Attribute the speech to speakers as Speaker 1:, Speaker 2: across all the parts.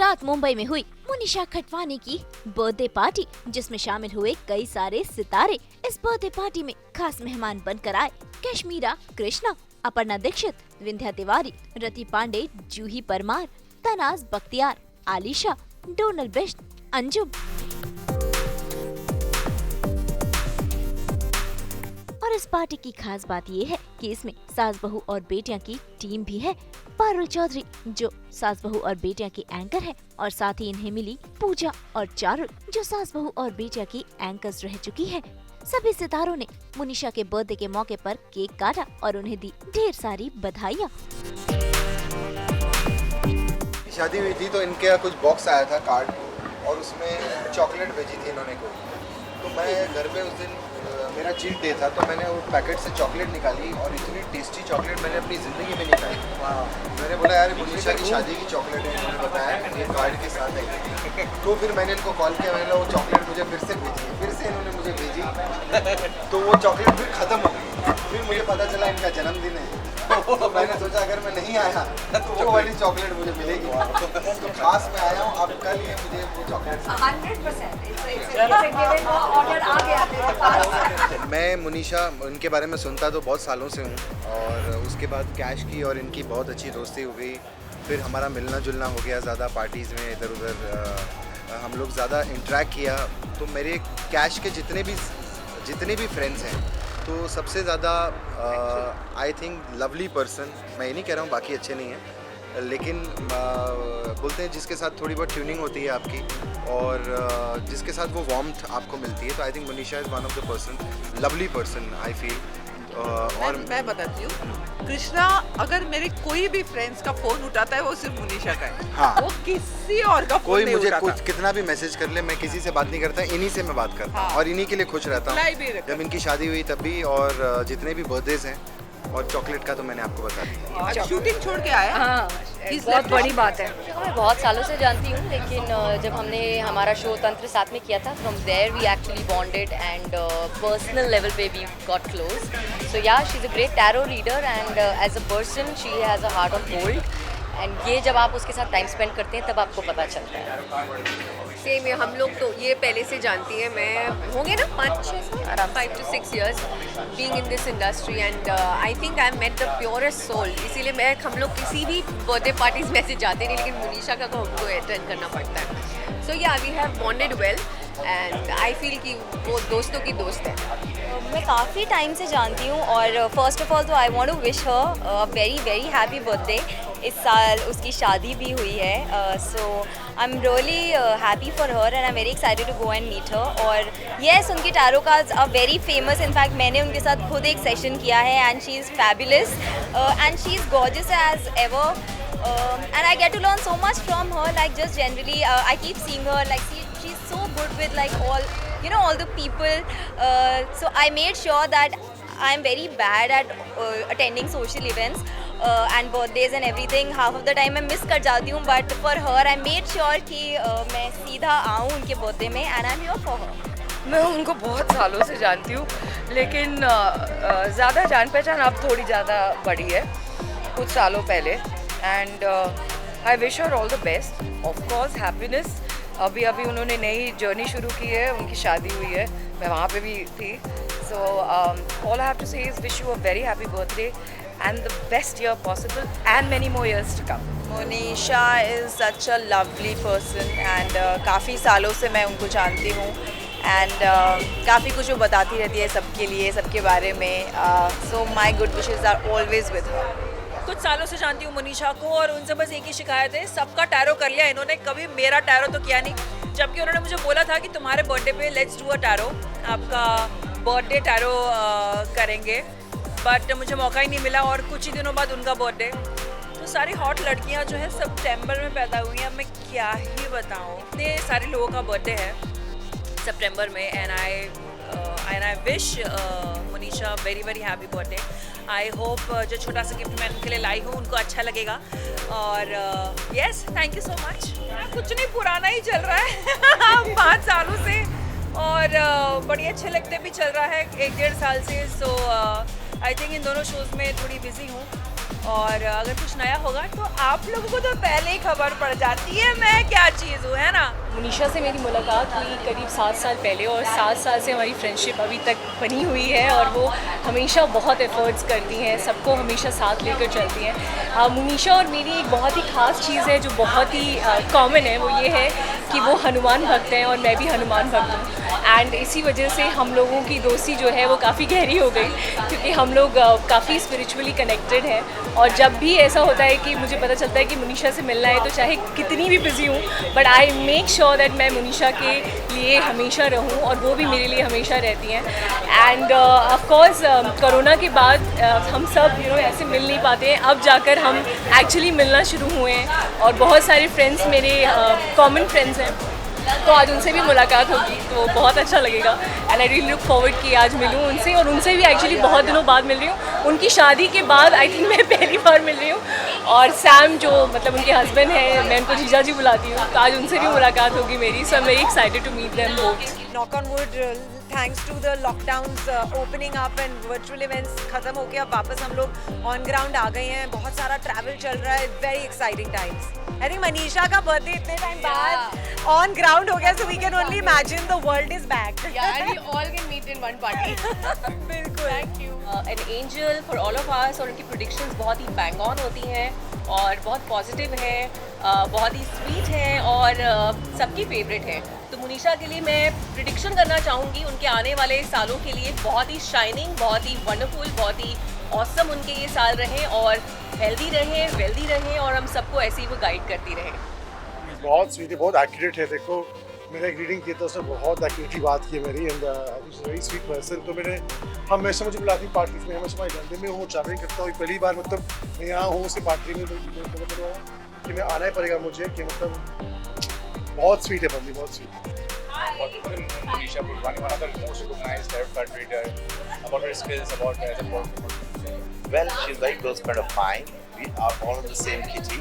Speaker 1: रात मुंबई में हुई मुनीशा खटवानी की बर्थडे पार्टी, जिसमें शामिल हुए कई सारे सितारे। इस बर्थडे पार्टी में खास मेहमान बनकर आए कश्मीरा कृष्णा, अपर्णा दीक्षित, विंध्या तिवारी, रति पांडे, जूही परमार, तनाज बख्तियार, आलिशा, डोनल बिष्ट, अंजुम। और इस पार्टी की खास बात ये है कि इसमें सास बहू और बेटियां की टीम भी है। पारुल चौधरी जो सास बहू और बेटियां की एंकर है, और साथ ही इन्हें मिली पूजा और चारुल जो सास बहू और बेटियां की एंकर्स रह चुकी है। सभी सितारों ने मुनीशा के बर्थडे के मौके पर केक काटा और उन्हें दी ढेर सारी बधाइयाँ।
Speaker 2: शादी हुई थी तो इनके यहाँ कुछ बॉक्स आया था कार्ड, और उसमें चॉकलेट भेजी थी इन्होंने कोई। तो मैं घर पे उस दिन मेरा चीट डे था, तो मैंने वो पैकेट से चॉकलेट निकाली, और इतनी टेस्टी चॉकलेट मैंने अपनी ज़िंदगी में नहीं खाई। मैंने बोला यार मुनीशा की शादी की चॉकलेट है, उन्होंने बताया ये कार्ड के साथ है। तो फिर मैंने इनको कॉल किया, मैंने वो चॉकलेट मुझे फिर से भेजी, फिर से इन्होंने मुझे भेजी, तो वो चॉकलेट फिर ख़त्म हो गई। फिर मुझे पता चला इनका जन्मदिन है, तो मैंने सोचा अगर मैं नहीं आया तो वो वाली चॉकलेट मुझे मिलेगी। तो खास मैं आया हूँ, अब कल ये मुझे वो चॉकलेट 100%। मैं मुनीशा उनके बारे में सुनता तो बहुत सालों से हूँ, और उसके बाद कैश की और इनकी बहुत अच्छी दोस्ती हो गई। फिर हमारा मिलना जुलना हो गया ज़्यादा, पार्टीज़ में इधर उधर हम लोग ज़्यादा इंटरेक्ट किया। तो मेरे कैश के जितने भी फ्रेंड्स हैं, तो सबसे ज़्यादा आई थिंक लवली पर्सन, मैं ये नहीं कह रहा हूँ बाकी अच्छे नहीं हैं, लेकिन बोलते हैं जिसके साथ थोड़ी बहुत ट्यूनिंग होती है आपकी, और जिसके साथ वो वार्मथ आपको मिलती है, तो I think Munisha is one of the person, lovely person I feel. और
Speaker 3: मैं बताती हूँ, कृष्णा अगर मेरे कोई भी फ्रेंड्स का फोन उठाता है वो सिर्फ मुनीशा का है।
Speaker 2: हाँ,
Speaker 3: वो किसी और का फोन
Speaker 2: कोई
Speaker 3: नहीं
Speaker 2: मुझे
Speaker 3: उठाता।
Speaker 2: कुछ कितना भी मैसेज कर ले, मैं किसी से बात नहीं करता, इन्हीं से मैं बात करता हूँ।
Speaker 3: हाँ।
Speaker 2: और इन्हीं के लिए खुश रहता हूँ। जब इनकी शादी हुई तब भी, और जितने भी बर्थडेज हैं, और चॉकलेट का तो मैंने आपको बता दिया।
Speaker 3: आज शूटिंग छोड़ के आया।
Speaker 4: हाँ, बहुत बड़ी बात है। मैं बहुत सालों से जानती हूँ, लेकिन जब हमने हमारा शो तंत्र साथ में किया था, from there we actually bonded and personal level पे we got close. So yeah, she is a great tarot reader and as a person she has a heart of gold. And ये जब आप उसके साथ टाइम स्पेंड करते हैं तब आपको पता चलता है।
Speaker 5: सेम है, हम लोग तो ये पहले से जानती है। मैं होंगे ना 5-6 साल, 5 to 6 years being in this industry, and I think I met the purest soul। इसीलिए हम लोग किसी भी बर्थडे पार्टीज में ऐसे जाते नहीं, लेकिन मुनीशा का तो हमको अटेंड करना पड़ता है। So yeah, we have bonded well, and I feel कि वो दोस्तों की दोस्त है।
Speaker 4: मैं काफ़ी टाइम से जानती हूँ, और फर्स्ट ऑफ ऑल तो I want to wish her a very very happy birthday. इस साल उसकी शादी भी हुई है, so I am really happy for her and I am very excited to go and meet her. और येस, उनकी tarot cards are very famous. In fact मैंने उनके साथ खुद एक सेशन किया है, and she is fabulous and she is gorgeous as ever, and I get to learn so much from her, like just generally I keep seeing her, like she's so good with like all the people, so I made sure that I'm very bad at attending social events and birthdays and everything. Half of the time मैं miss कर जाती हूँ, but for her I made sure कि मैं सीधा आऊँ उनके birthday में, and I'm here for her।
Speaker 6: मैं उनको बहुत सालों से जानती हूँ, लेकिन ज़्यादा जान पहचान अब थोड़ी ज़्यादा बढ़ी है कुछ सालों पहले। And I wish her all the best, of course happiness. अभी उन्होंने नई जर्नी शुरू की है, उनकी शादी हुई है, मैं वहाँ पे भी थी। So all I have to say is wish you a very happy birthday and the best year possible and many more years to come.
Speaker 7: Monisha is such a lovely person, and काफ़ी सालों से मैं उनको जानती हूँ, एंड काफ़ी कुछ वो बताती रहती है सबके लिए, सबके बारे में। So my good wishes are always with her.
Speaker 8: कुछ सालों से जानती हूँ मुनीशा को, और उनसे बस एक ही शिकायत है, सबका टैरो कर लिया इन्होंने, कभी मेरा टैरो तो किया नहीं। जबकि उन्होंने मुझे बोला था कि तुम्हारे बर्थडे पे लेट्स डू अ टैरो, आपका बर्थडे टैरो करेंगे, बट मुझे मौका ही नहीं मिला। और कुछ ही दिनों बाद उनका बर्थडे, तो सारी हॉट लड़कियाँ जो है सितंबर में पैदा हुई हैं। मैं क्या ही बताऊँ, इतने सारे लोगों का बर्थडे है सितंबर में, and I wish Munisha very very happy birthday. I hope जो छोटा सा गिफ्ट मैं उनके लिए लाई हूँ उनको अच्छा लगेगा। और yes, thank you so much. कुछ नहीं, पुराना ही चल रहा है 5 सालों से, और बड़ी अच्छे लगते भी चल रहा है 1-1.5 साल से। सो आई थिंक इन दोनों शोज़ में थोड़ी बिजी हूँ, और अगर कुछ नया होगा तो आप लोगों को तो पहले ही खबर पड़ जाती है मैं क्या चीज़ हूँ, है ना।
Speaker 9: मुनीशा से मेरी मुलाकात हुई करीब 7 साल पहले और 7 साल से हमारी फ्रेंडशिप अभी तक बनी हुई है और वो हमेशा बहुत एफर्ट्स करती हैं, सबको हमेशा साथ लेकर चलती हैं। मुनीशा और मेरी एक बहुत ही ख़ास चीज़ है जो बहुत ही कॉमन है, वो ये है कि वो हनुमान भक्त हैं और मैं भी हनुमान भक्त हूँ। एंड इसी वजह से हम लोगों की दोस्ती जो है वो काफ़ी गहरी हो गई क्योंकि हम लोग काफ़ी स्पिरिचुअली कनेक्टेड हैं। और जब भी ऐसा होता है कि मुझे पता चलता है कि मुनीशा से मिलना है तो चाहे कितनी भी बिजी हूँ but I make sure that मैं मुनीशा के लिए हमेशा रहूँ और वो भी मेरे लिए हमेशा रहती हैं। एंड ऑफ कोर्स कोरोना के बाद हम सब ऐसे मिल नहीं पाते हैं, अब जाकर हम एक्चुअली मिलना शुरू हुए हैं और बहुत सारे फ्रेंड्स मेरे कॉमन फ्रेंड्स हैं तो आज उनसे भी मुलाकात होगी तो बहुत अच्छा लगेगा। And I really look forward कि आज मिलूँ उनसे और उनसे भी एक्चुअली बहुत दिनों बाद मिल रही हूँ। उनकी शादी के बाद आई थिंक मैं पहली बार मिल रही हूँ और सैम जो मतलब उनके हस्बैंड हैं, मैं उनको जीजा जी बुलाती हूँ, तो आज उनसे भी मुलाकात होगी मेरी। So I am very excited to meet them both.
Speaker 8: Knock on wood, thanks to the lockdowns opening up and virtual events खत्म होके अब वापस हम लोग ऑन ग्राउंड आ गए हैं। बहुत सारा ट्रैवल चल रहा है, very exciting times. I think Manisha का बर्थडे इतने टाइम बाद ऑन ग्राउंड हो गया, so we can only imagine the world is back.
Speaker 6: Yeah, and we all can meet in one party.
Speaker 8: बिल्कुल, thank you.
Speaker 6: An angel for all of us और उनकी predictions बहुत ही bang on होती हैं और बहुत पॉजिटिव है, बहुत ही स्वीट है और सबकी फेवरेट है। तो मुनीशा के लिए मैं प्रिडिक्शन करना चाहूँगी उनके आने वाले सालों के लिए बहुत ही शाइनिंग, बहुत ही वंडरफुल, बहुत ही ऑसम उनके ये साल रहें और हेल्दी रहें, वेल्दी रहें और हम सबको ऐसे ही वो गाइड करती रहें।
Speaker 10: बहुत स्वीट है, बहुत एक्यूरेट है। देखो मैंने एक रीडिंग की तो उसने बहुत एक्यूरेटली बात की है मेरी एंड वेरी स्वीट पर्सन। तो मैंने हमेशा मुझे बुलाती पार्टीज में, हमेशा मैं लंदन में हूँ, ट्रैवलिंग करता हूँ, पहली बार मतलब मैं यहाँ हूँ उसकी पार्टी में, तो मतलब कि मैं आना ही पड़ेगा मुझे कि मतलब बहुत स्वीट है बंदी, बहुत sweet.
Speaker 11: Monisha Purvani, one of the most recognized tarot reader, about her skills, about her as a person.
Speaker 12: Well, she's a very close friend of mine. We are all in the same kitty,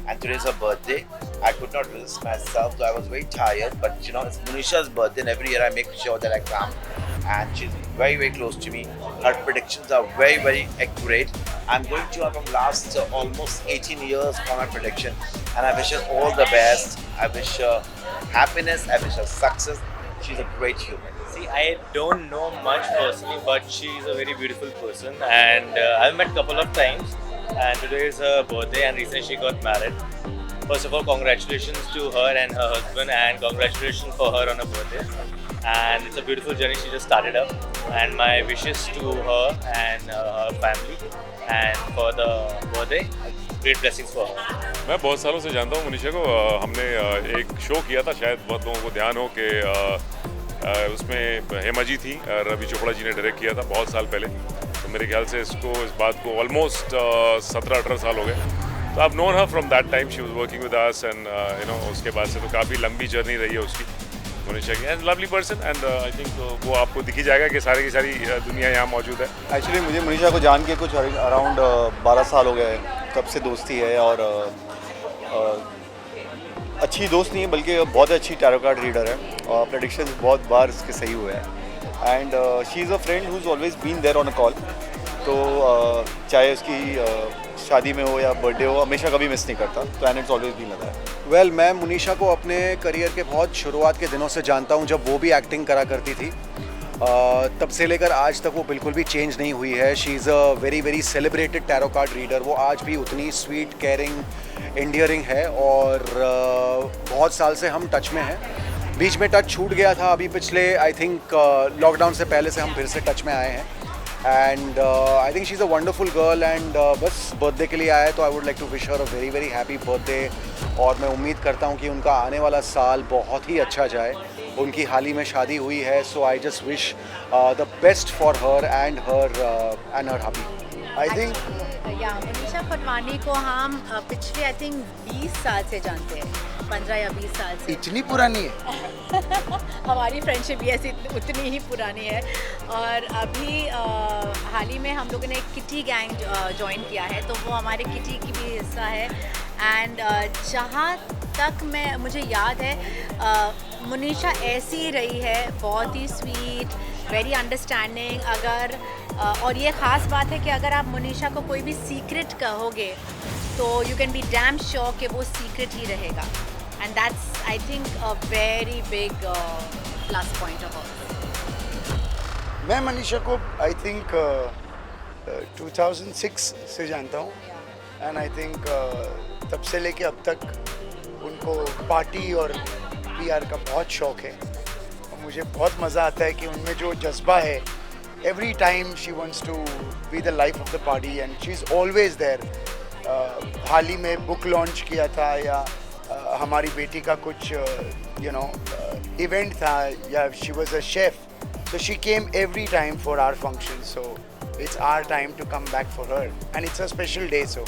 Speaker 12: and today is her birthday. I could not resist myself, so I was very tired. But it's Monisha's birthday, and every year I make sure that I come. And she's very, very close to me. Her predictions are very, very accurate. I'm going to her from last almost 18 years for my prediction, and I wish her all the best. I wish her happiness. I wish her success. She's a great human.
Speaker 11: See, I don't know much personally, but she's a very beautiful person, and I've met couple of times. And today is her birthday, and recently she got married. First of all, congratulations to her and her husband, and congratulations for her on her birthday. And it's a beautiful journey she just started up. And my wishes to her and her family, and for the birthday, great blessings for her.
Speaker 13: मैं बहुत सालों से जानता हूँ मुनीशा को। हमने एक show किया था, शायद बहुत लोगों को ध्यान हो कि उसमें हेमा जी थी, रवि चोपड़ा जी ने डायरेक्ट किया था बहुत साल पहले। तो मेरे ख्याल से इस बात को ऑलमोस्ट 17-18 साल हो गए। तो I have known her from that time, she was working with us and उसके बाद से तो काफ़ी लंबी जर्नी रही है उसकी मुनीशा की। And lovely person, and I think वो आपको दिखी जाएगा कि सारी की सारी दुनिया यहाँ मौजूद है।
Speaker 2: एक्चुअली मुझे मुनीशा को जान के कुछ अराउंड 12 साल हो गए, तब से दोस्ती है। और अच्छी दोस्त नहीं है बल्कि बहुत अच्छी टैरो कार्ड रीडर है और प्रेडिक्शंस बहुत बार इसके सही हुए हैं। And she is a friend who is always been there on a call. तो चाहे उसकी शादी में हो या बर्थडे हो, हमेशा कभी मिस नहीं करता। तो एंड इट्स ऑलवेज बीन लगा है। वेल, मैं मुनीशा को अपने करियर के बहुत शुरुआत के दिनों से जानता हूँ, जब वो भी एक्टिंग करा करती थी। तब से लेकर आज तक वो बिल्कुल भी चेंज नहीं हुई है। She is a very very celebrated tarot card reader. वो आज भी उतनी स्वीट, केयरिंग, एंडियरिंग है और बहुत साल से हम टच में हैं। बीच में टच छूट गया था, अभी पिछले आई थिंक लॉकडाउन से पहले से हम फिर से टच में आए हैं। And I think she is a wonderful girl. And बस बर्थडे के लिए आया तो I would like to wish her a very very happy birthday. और मैं उम्मीद करता हूँ कि उनका आने वाला साल बहुत ही अच्छा जाए। उनकी हाल ही में शादी हुई है, so I just wish the best for her and her hubby. I think
Speaker 14: Munisha Patwani को हम पिछले आई थिंक 20 साल से जानते हैं, 15 या 20 साल से।
Speaker 2: इतनी पुरानी है?
Speaker 14: हमारी फ्रेंडशिप भी ऐसी उतनी ही पुरानी है। और अभी हाल ही में हम लोगों ने एक किटी गैंग ज्वाइन किया है, तो वो हमारे किटी की भी हिस्सा है। एंड जहाँ तक मुझे याद है मुनीशा ऐसी ही रही है, बहुत ही स्वीट वेरी अंडरस्टैंडिंग। अगर और ये ख़ास बात है कि अगर आप मुनीशा को कोई भी सीक्रेट कहोगे तो you can be damn sure कि वो सीक्रेट ही रहेगा, and that's I think a very big plus point of all.
Speaker 15: मैं मनीषा को आई थिंक 2006 से जानता हूँ, एंड आई थिंक तब से लेके अब तक उनको पार्टी और पीआर का बहुत शौक है। और मुझे बहुत मज़ा आता है कि उनमें जो जज्बा है, every time she wants to be the life of the party and she is always there. हाल ही में बुक लॉन्च किया था, या हमारी बेटी का कुछ इवेंट था, या she was a chef, so she came every time for our function, so it's our time to come back for her, and it's a special day, so